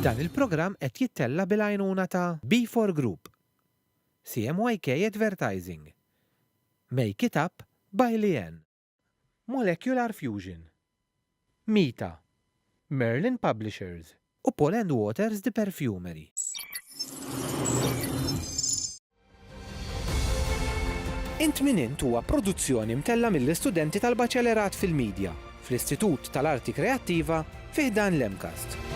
Dan il-programm qed jittella bil-għajnuna ta' B4 Group, CMYK Advertising, Make It Up by Lien, Molecular Fusion, Mita, Merlin Publishers u Paul & Waters The Perfumery. Int min int huwa produzzjoni mtella mill-istudenti tal-Baċelerat fil-Midja fl-Istitut tal-Arti Kreattiva fi dan l-Emcast.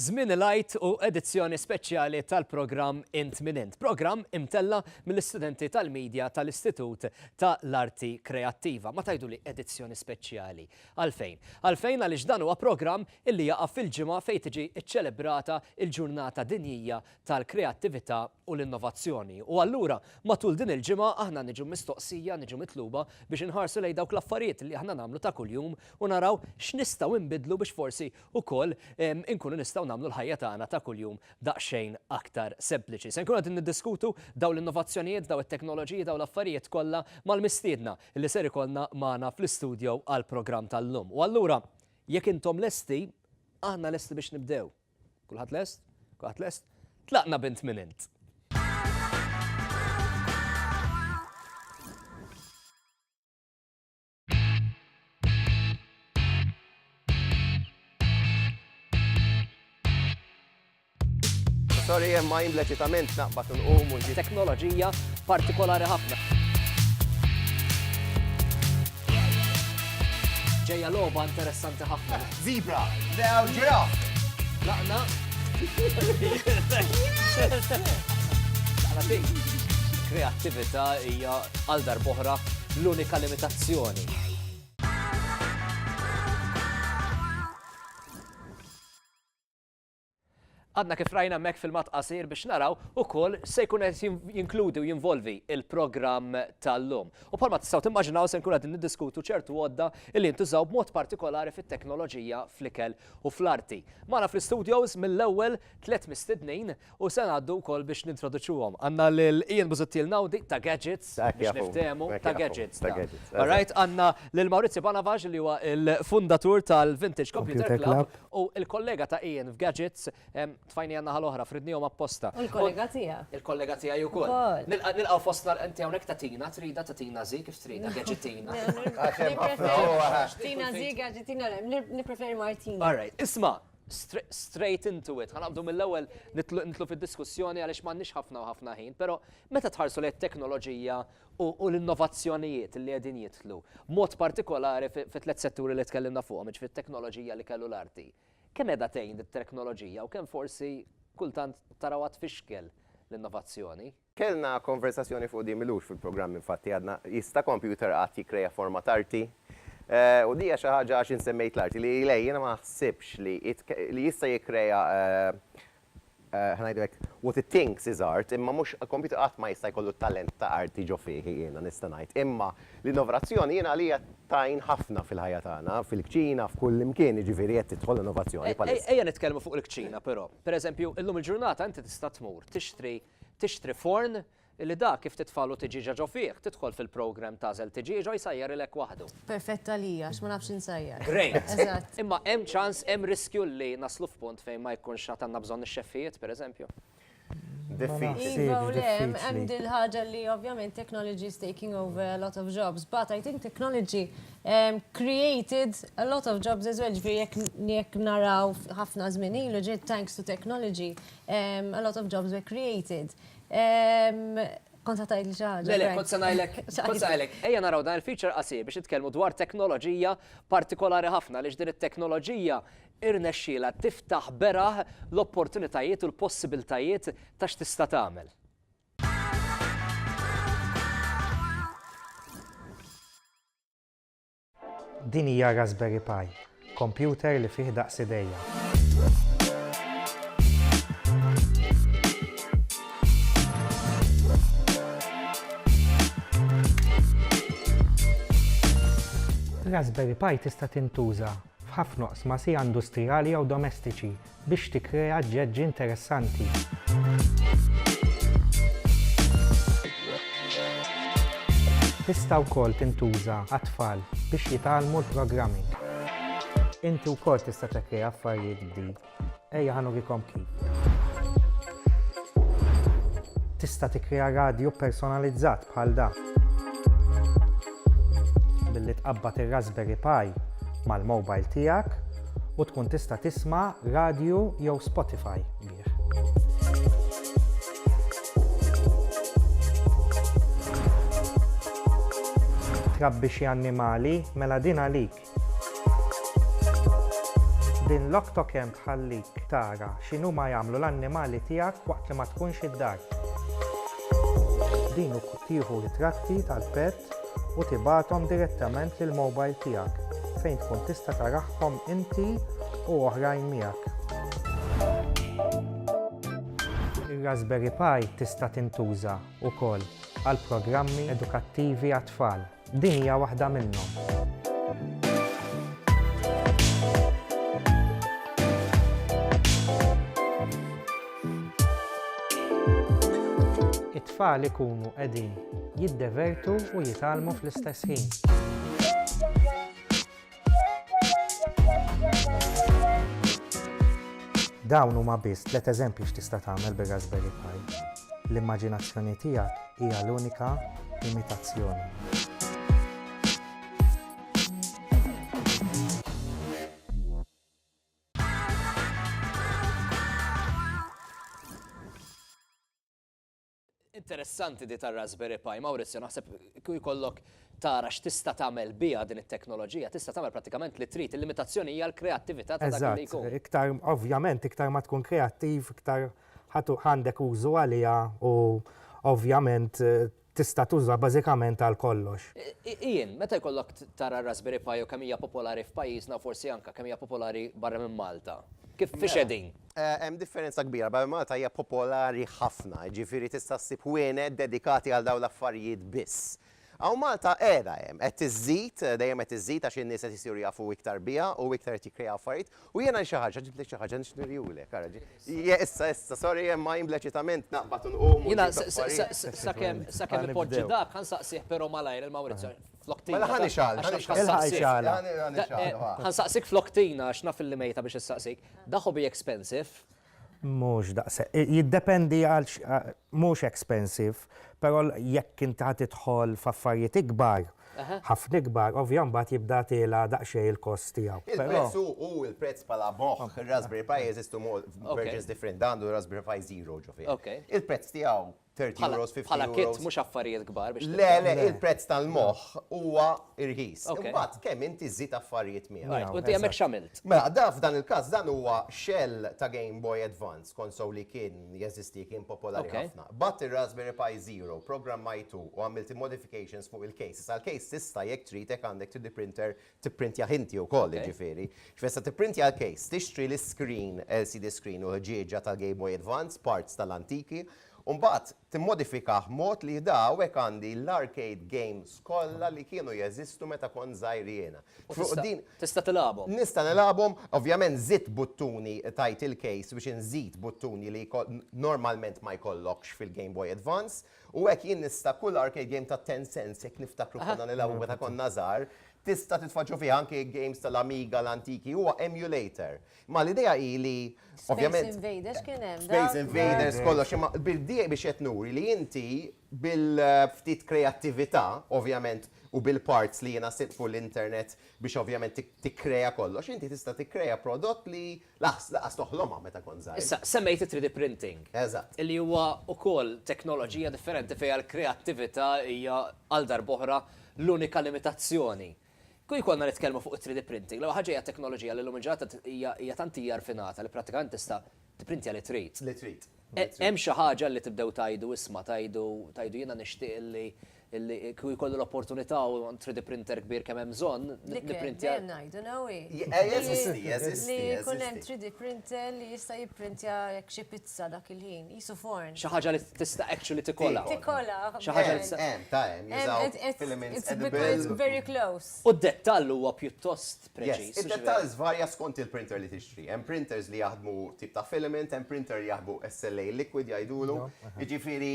Żmien il-għajt u edizzjoni speċjali tal-programm Int min Int. Programm imtella mill-istudenti tal-Midja tal-Istitut tal-Arti Kreattiva. Ma tajduli edizzjoni speċjali. Għalfejn? Għalfejn għaliex dan huwa programm illi jaqa' fil-ġimgħa fejn tiġi ċċelebrata il-Ġurnata Dinjija tal-Kreattività u l-Innovazzjoni. U allura matul din il-ġimgħa aħna niġu mistoqsija, niġu mitluba biex inħarsu lejn dawk l-affarijiet li aħna nagħmlu ta' kuljum u naraw x'nistgħu nbidlu biex forsi wkoll inkunu nistgħu nagħmlu l-ħajja tagħna ta' kuljum daqsxejn aktar sempliċi. Se nkunu qed niddiskutu daw l-innovazzjonijiet, daw it-teknoloġiji, daw l-affarijiet kollha mal-mistiedna li ser ikollna magħna fl-istudju għall-programm tal-lum. U allura jekk intom lesti, aħna lesti biex nibdew. Kulħadd lest? Kulħadd lest? Tlaqna bint min int. Sorry, ma leċitament naqbad nqumu ġi Teknoloġija partikolari ħafna. Ġejja logħba interessanti ħafna. Zebra, now giraffe. Laqna. Kreattività hija għal darb'oħra l-unika limitazzjoni. Għadna kif rajna mek fil-mat qasir biex naraw ukoll se jkun qed jinkludi u jinvolvi il-programm tal-lum. U bħalma tistgħu timmaġinaw se nkun qed niddiskutu ċertu għodda li jintużaw b'mod partikolari fit-teknoloġija fl-ikel u fl-arti. Magħna fl-studios mill-ewwel 3 mistednin u se ngħaddu wkoll biex nintroduċuhom. Għandna lil Ian Busuttil Nawdi ta' Gadgets biex niftehmu ta' Gadgets. Alright, għandna lil Maurizio Banavaġ li huwa il-fundatur tal-Vintage Computer Club u il-kollega ta' Ian f'Gadgets tfajni għanna ħal-oħra, fridnijom apposta. Il-kollega tija. Il-kollega tija ju kol. Nilqaw fostna inti għonek tatina, trida tatina zi, kif trida, gadgetina. Tina zi, gadgetina, nipreferi Martina. All right, isma, straight into it. Għanabdu mill-ewel nitlu fil-diskussjoni għalix m'għandniex ħafna u ħafna ħin, pero meta tħarsu li t-teknoloġija u l-innovazzjonijiet li għedin jitlu, mod partikolari fit-3 setturi li tkellimna fuqhom, fit-teknoloġija li kellu l-arti. Kemm edha tgħin it-teknoloġija u kemm forsi kultant taraw tfixkel l-innovazzjoni? Kellna konversazzjoni fuq di milux fil-programm infatti għadna jista' computer qatt jikkrea format arti. U dija xi ħaġa għax insemmejt l-arti li jiena ma ħsibx li jista' jikkrea ħanajdlek what it thinks is art, imma mhux computer qatt ma jista' jkollu talent ta' arti ġo fih jiena nista' ngħid. Imma l-innovazzjoni jiena għalija tajn ħafna fil-ħajja tagħna, fil-kċina, f'kull imkien, jiġifieri qed tidħol innovazzjoni bħalissa. Ejja nitkellmu fuq il-kċina però. Pereżempju, illum il-ġurnata inti tista' tmur tixtri forn illi dak kif titfalu tiġiġa ġo fih, tidħol fil-programm tażel tiġiġa jsajjar ilek waħdu. Perfetta lija, x'ma nafx insajjar. Great. Eżatt. Imma hemm ċans, hemm riskju li naslu f'punt fejn ma jkunx għad għandna bżonn ix-xeffijiet, pereżempju. Diffiċli. Iva, u hemm dil-ħaġa li ovvjament technology is taking over a lot of jobs, but I think technology created a lot of jobs as well. Ġifieri jekk naraw ħafna żmien ilu ġiet thanks to technology, a lot of jobs were created. Kont ħatajt li ċaħġa. Lele, kont sanajlek, ejja naraw dan il-feature qasir biex nitkellmu dwar teknoloġija partikolari ħafna li din it-teknoloġija irnexxiela tiftaħ beraħ l-opportunitajiet u l-possibiltajiet ta' x'tista' tagħmel. Din hija Raspberry Pi, computer li fih daqs idejja. Raspberry Pi tista' tintuża f'ħafna oqsma sija industrijali jew domestiċi biex tikkrea ġeġġi interessanti. Tista' wkoll tintuża għat-tfal biex jitgħallmu l-programming. Inti wkoll tista' tikkrea affarijiet ġdid. Ejja ħanurikom kif. Tista' tikkrea radju personalizzat bħal dak. Billi tqabbad ir-Raspberry Pi mal-mobile tiegħek u tkun tista' tisma' radju jew Spotify bih. Trabbi xi annimali mela din għalik. Din l-Octocam tħallik tara x'inhuma jagħmlu l-annimali tiegħek waqt li ma tkunx id-dar. Din tieħu ritratti tal-pett u tibagħthom direttament lill-mobile tiegħek fejn tkun tista' taraħħom inti u oħrajn miegħek. Ir-Raspberry Pi tista' tintuża wkoll għal programmi edukattivi għat-tfal. Din hija waħda minnhom. It-tfal ikunu qegħdin jiddevertu u jitgħallmu fl-istess ħin. Dawn huma biss 3 eżempji x'tista' tagħmel bir-Raspberry Pi. L-immaġinazzjoni tiegħek hija l-unika limitazzjoni. Interessanti di tar-Raspberry Pi, Maurizio, naħseb kuj kollok tara x'tista' tagħmel biha din it-teknoloġija, tista' tagħmel pratikament li trid, il-limitazzjoni hija l-kreattività ta' dak li jkun. Iktar, ovvjament, iktar ma tkun kreattiv, iktar għandek użu għalija u ovvjament tista' tuża bażikament għal kollox. Jien, meta jkollok tara Raspberry Pi u kemm hija popolari f'pajjiżna forsi anke kemm hija popolari barra minn Malta. Kif fiex qegħdin? Hemm differenza kbira, barra Malta hija popolari ħafna, ġifieri tista' ssib wienet dedikati għal dawn l-affarijiet biss. Għaw Malta qiegħda hemm, qed tiżżid, dejjem qed tiżżid għax in-nies qed isiru jafu iktar biha u iktar qed jikkrea affarijiet u jiena xi ħaġa ġibtlek xi ħaġa nixnirjulek, araġi. Issa, sorry, ma jimbleċitament naqbad unqum. Jiena sakemm ipoġġi dak ħansaqsih però malajr il-Mawrizio floktina. Mela ħanixal. Ħansaqsik floktina x'naf il-limejta biex issaqsik. Da hobby expensive? Mhux daqshekk. Jiddependi għal mhux expensive, però jekk inti ħad tidħol f'affarijiet ikbar, ħafna ikbar, ovvjament jibda tagħla daqsxejn il-kost tiegħu. Il-prezz u il-prezz bħala moħħ ir-Raspberry Pi jeżistu versions different, għandu Raspberry Pi Zero ġofi. Il-prezz tiegħu 30 euros, 50 euros. Bħala kit mhux affarijiet kbar biex. Le, il-prezz tal-moħħ huwa irħis. Imbagħad kemm inti żid affarijiet miegħek. U inti hemmhekk x'għamilt? Mela, da f'dan il-każ dan huwa shell ta' Game Boy Advance, konsol li kien jeżisti kien popolari ħafna. But ir-Raspberry Pi Zero programmajtu u għamilt modifications fuq il-case. Sal-case tista' jekk trid hekk għandek 3D printer tipprintja inti wkoll ġifieri. X'fessa tipprintja l-case, tixtri l-screen, LCD screen u ħġieġa tal-Game Boy Advance, parts tal-antiki. Mbagħad timmodifikaħ mod li daw hekk għandi l-arcade games kollha li kienu jeżistu meta kont żgħir jiena. Tista' tilagħbhom. Nista' nilagħbhom, ovvjament żitt buttuni tajt il-case biex inżid buttuni li normalment ma jkollokx fil-Game Boy Advance u hekk jien nista' kull arcade game ta' 10 cents jekk niftakru konna nilagħbu meta konna żgħar. Tista' titfaġġu fiha anke games tal-Amiga l-antiki huwa emulator. Ma l-idea hi li ovvjament Space Invaders kien hemm. Space Invaders kollox imma bil-dieq biex qed nuri li inti bil-ftit kreattività ovvjament u bil-parts li jiena sitt fuq l-internet biex ovvjament tikkrea kollox, inti tista' tikkrea prodott li laqas toħlomha meta kont żgħir. Issa semmejt 3D printing. Eżatt. Illi huwa wkoll teknoloġija differenti fejn l-kreattività hija għal darb'oħra l-unika limitazzjoni. Kuj konna nitkellmu fuq 3D printing, l ħaġa hija teknoloġija li l-lum ġata hija tanti rfinata li pratikament tista' tipprintja li trid. Li trid. Hemm xi ħaġa li tibdew tajdu isma' tajdu jiena nixtieq li illi jkollu l-opportunità u 3D printer kbir kemm hemm bżonn, nipprintja. Najdu, nawi. Jeżisti. Li kunem 3D printer li jista' jipprintja jekk xi pizza dak il-ħin, jisu forn. Xi ħaġa li tista' actually tikolla. Tikolla. Xi ħaġa li jużaw filaments It's edible. very close. U d-dettall huwa pjuttost Yes, preċiż. id-dettall varja skont il-printer li tixtri. Hemm printers li jaħdmu tip ta' filament, hemm printer li jaħdmu SLA liquid jgħidulu. Jiġifieri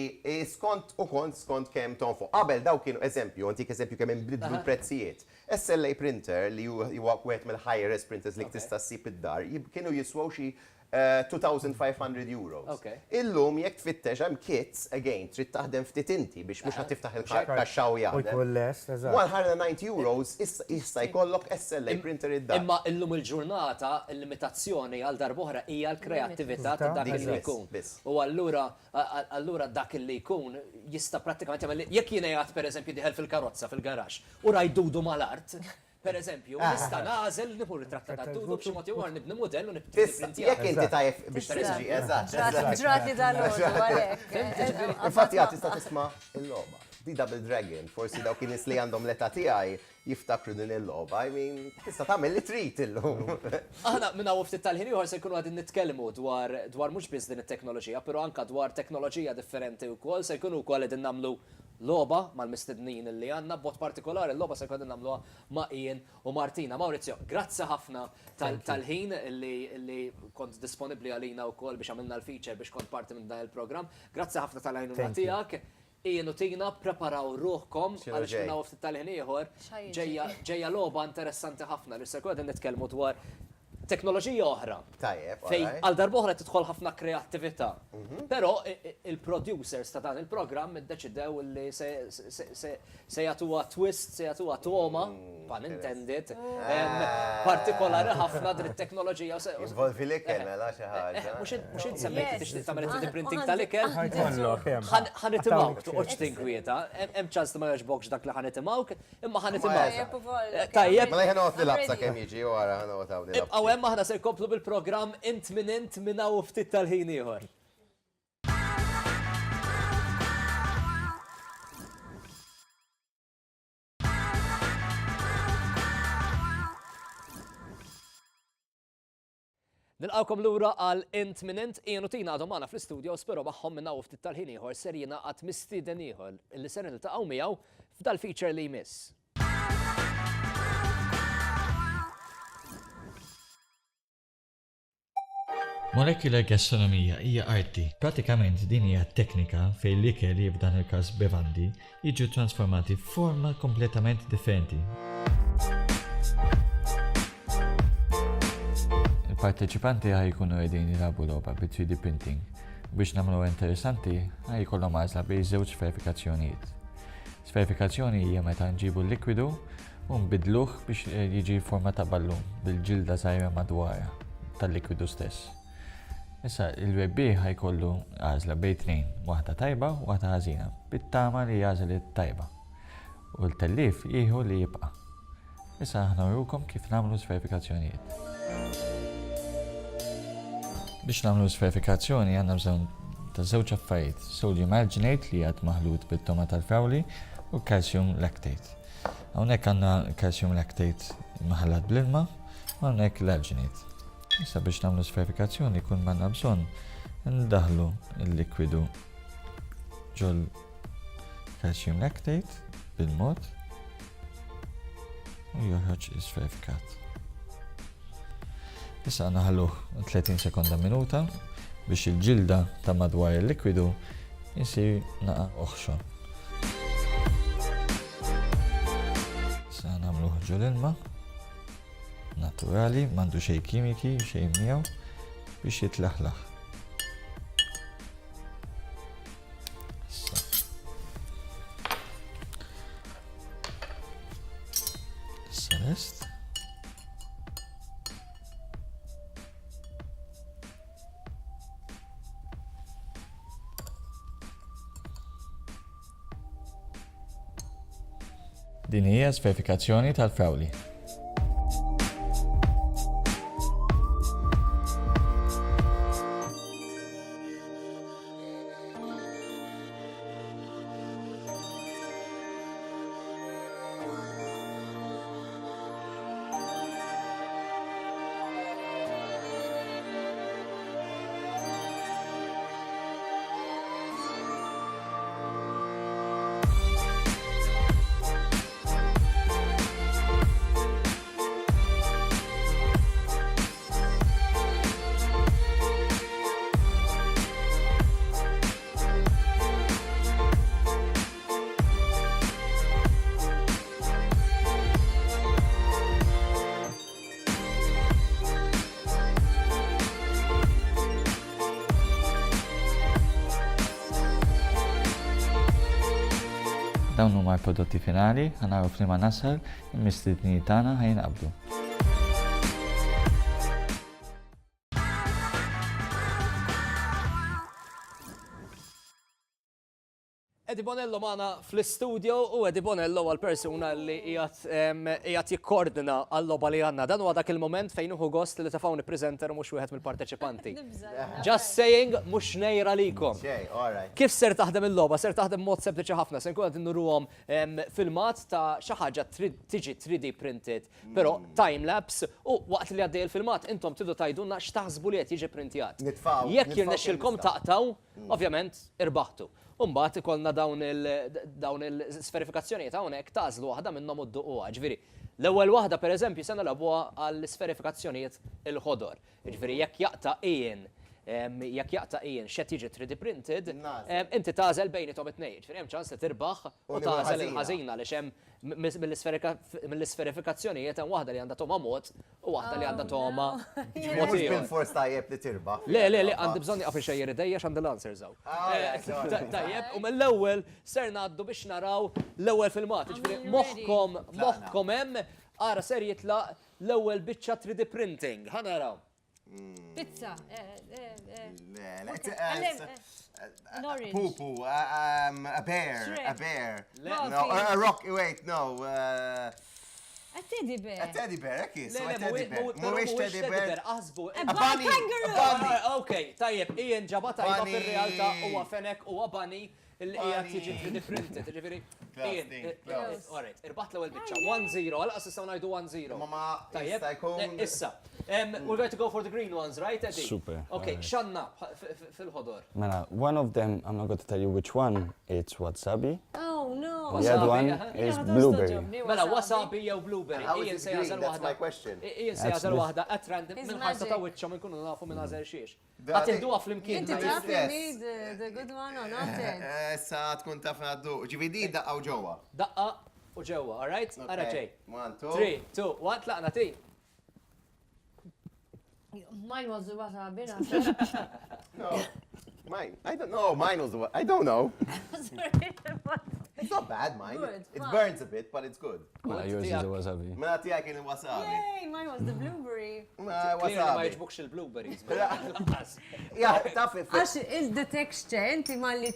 skont kemm tonfoq. Qabel daw kienu eżempju, antik eżempju kemm inbidlu l-prezzijiet. SLA printer li huwa wieħed mill-higher-res printers li tista' ssib id-dar kienu jiswaw xi 2,500 euros. Illum jekk tfittex hemm kits, again, trid taħdem ftit inti biex mhux ħad tiftaħ il-kaxxa u U jaħdem. jkun lest, eżatt. 190 euros issa jkollok SLA printer id-dar. Imma illum il-ġurnata il-limitazzjoni għal darbohra hija l-kreattività ta' dak li jkun. U allura dak li jkun jista' prattikament jagħmel jekk jiena jgħid pereżempju diħel fil-karozza fil-garax u rajdudu mal-art. Per eżempju, nista' nażel nipur ritratta ta' dudu b'xi mod ieħor nibni mudell u Jekk inti tajjeb biex tiġi, eżatt. Ġrat li dal-għodu, għalek. Infatti għad tista' tisma' il-logħba. Di Double Dragon, forsi dawk in-nies li għandhom l-età tiegħi jiftakru din il-logħba. I mean, tista' tagħmel li trid illum. Aħna minn hawn ftit tal-ħin ieħor se jkunu qegħdin nitkellmu dwar mhux biss din it-teknoloġija, però anke dwar teknoloġija differenti wkoll se jkunu wkoll qegħdin nagħmlu logħba mal-mistednin li għandna b'mod partikolari l-logħba se jkunu nagħmluha ma' Ian u Martina. Maurizio, grazzi ħafna tal-ħin li kont disponibbli għalina wkoll biex għamilna l-feature biex kont parti minn dan il-programm. Grazzi ħafna tal-għajnuna tiegħek. Ian u Tina preparaw ruħkom għaliex minn hawn ftit tal-ħin ieħor ġejja logħba interessanti ħafna li se jkunu qegħdin nitkellmu dwar teknoloġija oħra. Tajjeb. Fej għal darbohra tidħol ħafna kreattività. Però il-producers ta' dan il-programm iddeċidew li se jagħtuha twist, se jagħtuha toma, pun intended, partikolari ħafna din it-teknoloġija. Involvi l-ikel mela xi ħaġa. Mhux insemmejt tixtieq tagħmel 3D printing tal-ikel. Ħajkollok hemm. Ħanitimawk, toqgħodx tinkwieta. Hemm ċans li ma jogħġbokx dak li ħanitimawk, imma ħanitimawk. Tajjeb. Mela ħanot li labsa kemm jiġi wara ħanot hawn Ibqgħu hemm aħna se jkomplu bil-programm int minn int minn hawn ftit tal-ħin ieħor. Nilqawkom lura għal int minn int Ian u Tina għadhom magħna fl-istudio spero magħhom minn hawn ftit tal-ħin ieħor ser jingħaqad mistieden ieħor illi ser niltaqgħu miegħu f'dal-feature li jmiss. Molecular gastronomija hija arti. Pratikament din hija teknika fejn l-ikel li f'dan il-każ bevandi jiġu trasformati f'forma kompletament differenti. Il-parteċipanti ħajkunu qegħdin jilagħbu logħba bi 3D printing. Biex nagħmlu interessanti ħajkollhom għażla bejn żewġ verifikazzjonijiet. Verifikazzjoni hija meta nġibu l-likwidu u nbidluh biex jiġi forma ta' ballun bil-ġilda żgħira madwara tal-likwidu stess. Issa il-webbi ħajkollu għażla bejn tnejn, waħda tajba u waħda ħażina, bit-tama li jagħżel it-tajba. U l-tellif jieħu li jibqa'. Issa aħna nrukom kif nagħmlu s-verifikazzjonijiet. Biex nagħmlu s-verifikazzjoni għandna bżonn ta' żewġ affarijiet, sodium alginate li għad maħlut bit-toma tal-frawli u calcium lactate. Hawnhekk għandna calcium lactate maħallat bl-ilma u hawnhekk l-alginate. Issa biex nagħmlu s-verifikazzjoni kun għandna bżonn ndaħlu l-likwidu ġol calcium lactate bil-mod u joħroġ is-verifikat. Issa naħalluh 30 sekonda minuta biex il-ġilda ta' madwar il-likwidu jisir naqa' oħxon. Issa nagħmluh ġol ilma naturali, m'għandu xejn kimiki, xejn miegħu biex jitlaħlaħ. Issa lest. Din hija s-verifikazzjoni tal-frawli. Dawn huma l-prodotti finali, ħanaru f'liema nasal, il-mistedni tagħna ħajinqabdu. Eddie Bonello maħna fl-studio u Eddie Bonello għal-persuna li jgħat jikkordina għall-loba li għanna. Dan u għadak il-moment fejn uħu gost li tafaw niprezenter mux wieħed mill-parteċipanti. Just saying, mux nejra likom. Kif ser taħdem il-loba? Ser taħdem mod sempliċi ħafna. Sen kun għad nurruhom filmat ta' xaħġa tiġi 3D printed, pero time-lapse u waqt li għaddej il-filmat intom tidu tajdunna x'taħsbu li qed jiġi printjat. Jekk jirnexxilkom taqtaw, ovvjament irbaħtu. Umbat ikollna dawn il-sferifikazzjonijiet hawnhekk tażlu waħda minnhom udduquha. Ġifieri, l-ewwel waħda pereżempju se nagħlabuha għall-sferifikazzjonijiet il-ħodor. Ġifieri jekk jaqta' x'qed jiġi 3D printed, inti tażel bejnietom it-tnejn. Ġifieri hemm ċans li tirbaħ u tażel il-ħażina għaliex hemm mill-isferifikazzjonijiet hemm waħda li għandha toma mod u waħda li għandha toma mod ieħor. Bil-fors tajjeb li tirbaħ. Le, għandi bżonni għafri xejjer idejja għandi l-answers zaw. Tajjeb, u mill-ewwel ser ngħaddu biex naraw l-ewwel filmat. Ġifieri moħħkom hemm ara ser jitlaq l-ewwel biċċa 3D printing. Ħa naraw. Pizza. Poo-poo, a bear. No, a rock, wait, no. A teddy bear. A teddy bear, ekki, so a Le, teddy bear. mhuwiex teddy bear. Qasbu. A kangaroo. Okay, tajjeb, Ian ġaba tajba fir-realtà huwa fenek huwa bunny illi qiegħed jiġi 3D printed, ġifieri. Alright, irbaħt l-ewwel biċċa. 1-0, għalqas issa ngħidu 1-0. Mama, Tajjeb, jista' jkun. issa. We're going to go for the green ones, right, Eddie? Super. Okay, xanna fil-ħodor. Mela, one of them, I'm not going to tell you which one, it's wasabi. Oh no. The other one Wasabi, is blueberry. Mela, wasabi jew blueberry. How Ian is se it green? jażel That's my waħda. question. Ian se jażel waħda at random It's minn-ħarsa ta' magic. wiċċa minn kunu nafu minn għażel xiex. Da- Għatilduha flimkien. Inti Yes. taf li need the good one or not it? Sa tkun taf naddu. Ġividi daqqaw ġowa. Daqqa u ġewwa, all right? Ara ġej. 1, 2. 3, 2, 1, tlaqna ti. Mine was the wasabi. No. Mine. I don't know. Mine was what? I don't know. Sorry. It's not bad, mine. Good, It fine. burns a bit, but it's good. Mela, yours is the wasabi. Mela tijak kien wasabi. Yay, mine was the blueberry. Ma Clearly ma wasabi. jġbukx il-blueberries. Ja, taf it. Għax the texture, inti ma li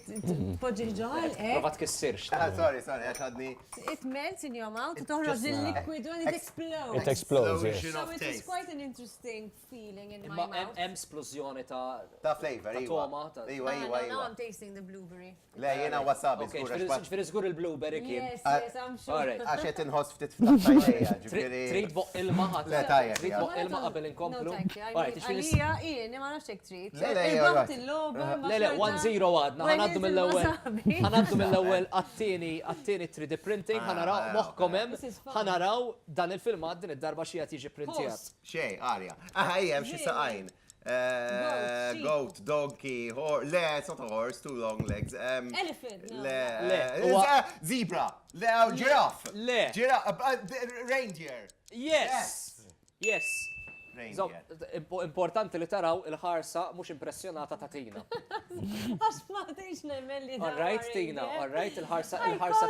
poġi ġol, Prova tkissirx. Sorry, għax għadni. it melts in your mouth, toħroġ il-liquid and it explodes. It explodes, yes. Explosion So of it is taste. quite an interesting feeling in my Imma mouth. hemm splużjoni ta' Ta' flavor, Ta' iwa. toma, ta' Iwa, iwa, Now iwa. I'm tasting the blueberry. Le, jena wasabi, Okay, skura ġifieri żgur il-blueberry kien. Yes, yes, I'm sure. Alright. Għax jett inħoss ftit f'tajja, ġifiri. Trid boq ilma ħadd. Le, tajjeb, Trid ja. boq ilma qabel inkomplu. No, thank you. Alright, ġifieri Għalija, jien, ma nafx hekk trid. Le, le, Il-baħt alright. il-loba, ma Le, xorta. 1-0 għadna, When ħanaddu is mill-ewwel. il-wasabi? Ħanaddu mill-ewwel għattini 3D printing, ħanaraw moħħkom hemm, This is fun. ħanaraw dan il-filmat din id-darba xi qed jiġi printjat. Horse. Xej, arja. Aha, jem, xi saqajn. sheep. Goat, donkey, horse. Le, it's not a horse, 2 long legs. Elephant, no. Le, huwa- zebra. Le, giraffe. Le. Reindeer. Yes! Yes! So, Reindeer. importanti li taraw il-ħarsa mhux impressjonata ta' Tina. Għax ma tgħidx nemmel li All right, Tina, all right, il-ħarsa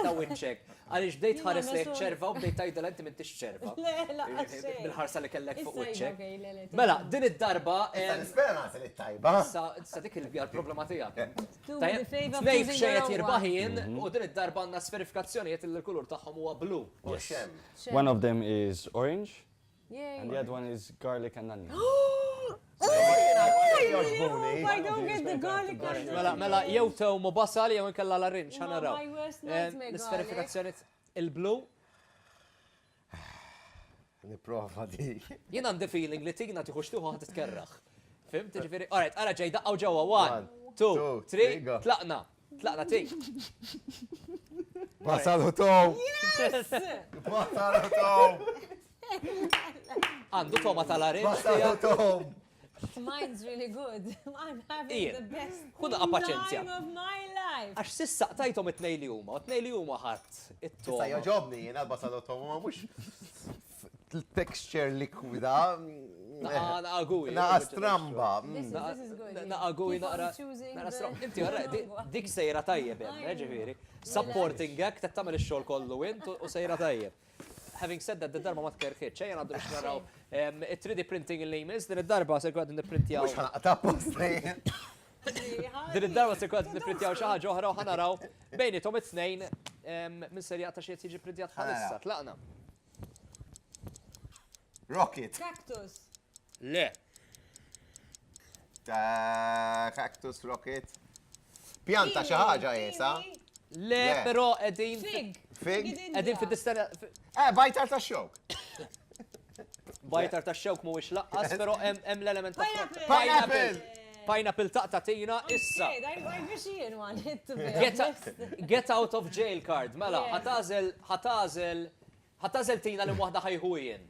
ta' wiċċek. Għaliex bdejt Jina ħares lejk mesu- ċerva u bdejt tgħidel inti m'intix ċerva. Le, la, xejn. Bil-ħarsa li kellek fuq Issa wiċċek. jibgħu le, le, Mela, din id-darba Nispera nasel it-tajba. sa dik il-problema tiegħek. Do me the favor of Tnejn choosing xejn your own jirbaħin u din id-darba għandna sverifikazzjonijiet li l-kulur tagħhom huwa blu. Xem. one. One of them is orange, Yay. and the other one is garlic and onion. I don't get the garlic. Mela, jew tew mu basal jew inkella la rinċ, No, ħanaraw. my worst nightmare, L-sverifikazzjoni il-blu, Niprofa di. jien għandi feeling li Tina tieħu xtuħu ħad titkerraħ. Fimt, ġifieri, alright, ara ġej daqqaw ġewwa 1, 2, 3, go. tlaqna. Tlaqna ti. Wasalu tow. Wasalu tow. Għandu toma tal-arin. Wasalu tow. Mine's really good. I'm having Ian, the best kuna paċenzja. time of my life. Għax sissa tajtom it-nej li huma, u t-nej li huma ħadd Issa it-toma. joġobni jena l-basalu tow, ma mux texture likwida. Naqagui. Naqa stramba. This is good. Naqagui Keep on naqra. choosing Naqra the- strom. Inti għarra, dik sejra tajjeb, ġifiri. Supporting għak, t-tamel il-xol kollu int u sejra tajjeb. Having said that, d-darba ma tkerħiċ, ċejja għaddu biex naraw 3D printing il-emails, din id-darba se kwa n-printjaw. Mux ħanaqqa ta' postri. Din id-darba se kwa n-printjaw xaħġa oħra u ħanaraw bejni tom it-snejn minn serja ta' xiet jiġi printjat bħalissa. Tlaqna. Rocket. Cactus. Le. Cactus, rocket. Pjanta xi ħaġa jesa. Le, Le. pero edin. Fig. Fig. Edin fid-distana. Bajtar ta' xok. Bajtar ta' xewk mhuwiex laqqas, pero hemm l-element ta' Pineapple. Pineapple. Pineapple taqtatina issa. Okay, I wish Ian wanted to be. Get out of jail card, mela, Yes. ħatażel tina li waħda ħajħujien.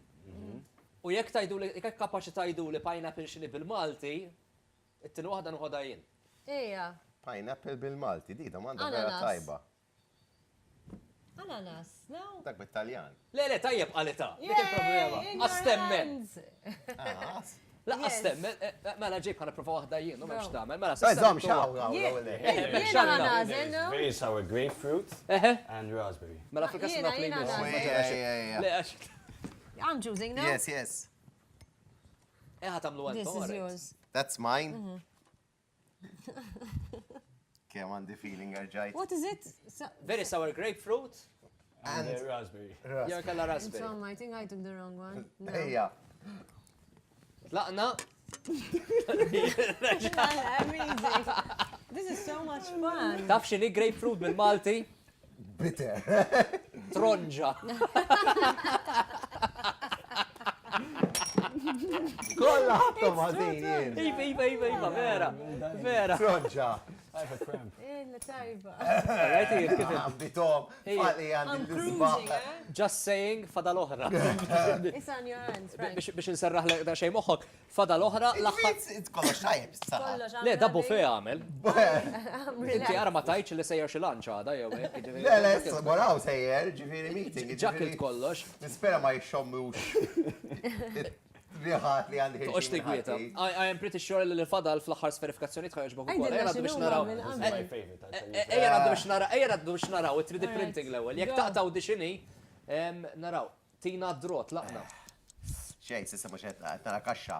U jekk tajdu li, jekk kapaċi tajdu li pineapple xini bil-Malti, it-tin waħda nħodha jien. Eja. Pineapple bil-Malti, di domanda Ananas. vera tajba. Ananas, no? Dak bit-Taljan. Le, tajjeb qalita. Dik il-problema. Astemmen. La, Yes. astemmen. Mela ġib ħana prova waħda jien, u memx tamel. Mela, Zom s-sem. xaw. Jiena ananas, no? Very sour grapefruit Eħe. and raspberry. Mela, fil-kas Jiena, napli. jiena ananas. Le, għax. I'm choosing now. Yes, yes. Eħa tamlu This għantu. is yours. That's mine. Kem għandi feeling arġajt. What is it? Very sour grapefruit. And raspberry. Jew kalla raspberry. Tom, I think I took the wrong one. No. Ejja. Laqna. Amazing. This is so much fun. Taf xini grapefruit bil-Malti? Bitter. Tronġa. Kolla ħattom għadin. Iva, vera. Vera. Tronġa. I have a cramp. Eh, tajba. Rajti, kif Għambitom. Faqli I'm għandi cruising, l-sbaħ. eh? Just saying, fada l-oħra. It's on your hands, right? Biex nserraħ l da xej moħħok, fada l-oħra l-axħar. Kollox tajib, saħħa. Kollox, I'm Le, dabbu having- fej għamel. I'm Inti relaxed. għara ma tajċ li sejjer xi lanċ għada, jew Le, le, waraw sejjer, ġifiri meeting. ġakit kollox. Nispera ma jixxommux. Riħat li għandi Toqgħodx tigwieta. I am pretty sure li l-fadal fl-aħħar sverifikazzjoni tħajġbok I ukoll. didn't Ejja biex know naraw. minn This is qabel. my favorite. I'll tell you. Ejja biex naraw, it-3D printing l-ewwel. Jekk Go. taqtaw di xini, naraw, tina drot, laqna. Xej, sissa mux għetna kaxxa.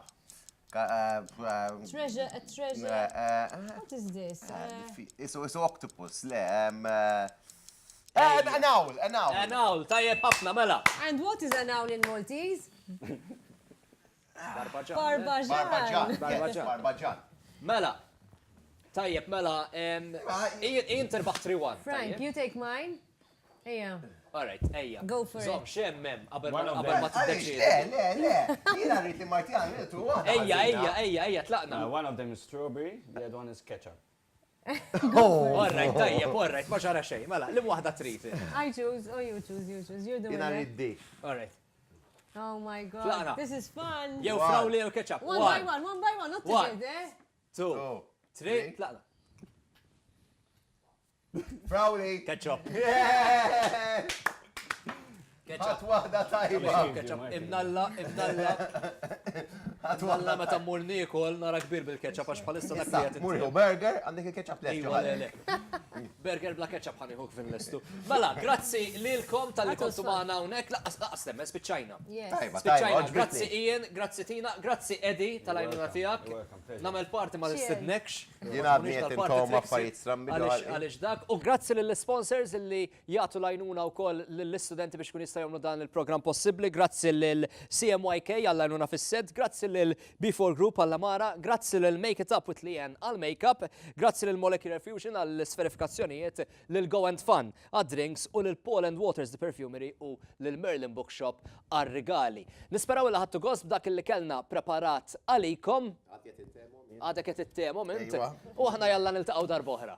Treasure, a treasure. What is this? Isu octopus, le. Anawl. Nawl, tajjeb ħafna, mela. And what is an owl in Maltese? Barbaġan. Barbajan. Barbaġan. Mela, tajjeb, mela, jien terbaħ 3-1. Frank, you take mine. Yeah. All right, ejja. Go for Zom, it. xemmem, qabel One of ma them. t-deċi. Le. Jina rrit li Martijan, tu għana. Ejja, tlaqna. One of them is strawberry, the other one is ketchup. All right, tajjeb, all right, ma ġara xej. Mela, li wahda trid. I choose. Oh, you choose. You're the Jina winner. rrit di. All right. Oh my Tlaqna. God. This is fun. Jew One. frawli jew ketchup. One by one, not One. together. Eh? 2, Oh. 3, tlaqna. Frowley. Ketchup. Ħat Ketchup. wahda tajba. Ketchup. Imnalla. Imnalla meta mmur nikol nara kbir bil-ketchup għax bħalissa dak li Issa, qed muriħu burger, għandek il-ketchup Iwa, le, le. Burger bla ketchup ħaniħuk fil-listu. Mela, grazzi lilkom tal-li That was kontu maħna unek. Laqas temmen, spiċċajna. Yes. Tajba, Spiċċajna. tajba, Grazzi Ian, grazzi Tina, grazzi Eddie tal-għajnuna tijak. You're welcome, pleasure. Namel parti ma Cheers. l-istednekx. Jina għadniet intom affarijiet strambi Għalix dak. U grazzi l-sponsors li jgħatu lajnuna u koll l-studenti biex kun jistajomnu dan il-program possibli. Grazzi l-CMYK għall-lajnuna fis-sed. Grazzi l-B4 Group għall-Amara. Grazzi l-Make It Up with Lian għall-Makeup. Grazzi l-Molecular Fusion għall-sverifikazzjonijiet, l-Go and Fun għad-drinks u l-Paul and Waters the Perfumery u l-Merlin Bookshop għal-regali. Nisperaw il ħattu għosb dak li kellna preparat għalikom. Għadek qed it-temo mint. Ejwa. U aħna jalla niltaqgħu darb'oħra.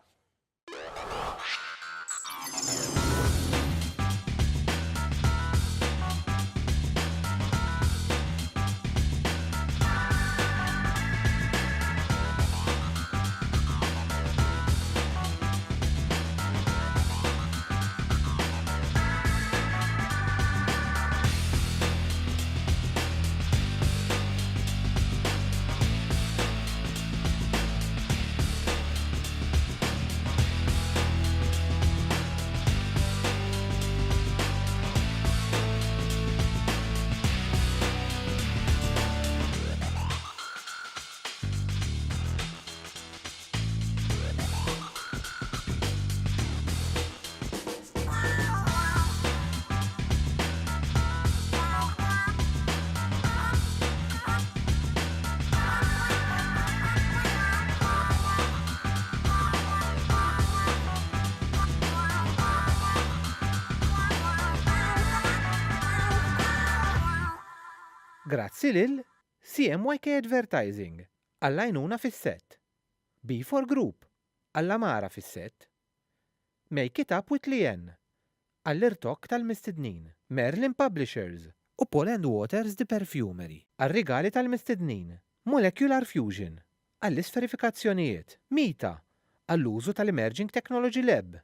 Grazzi lil CMYK Advertising għall-għajnuna fis-set. B4 Group għall-amara fis-set. Make It Up with Lien għall-irtok tal-mistednin. Merlin Publishers u Paul & Waters The Perfumery għal-rigali tal-mistednin. Molecular Fusion għall-isverifikazzjonijiet. Mita għall-użu tal-Emerging Technology Lab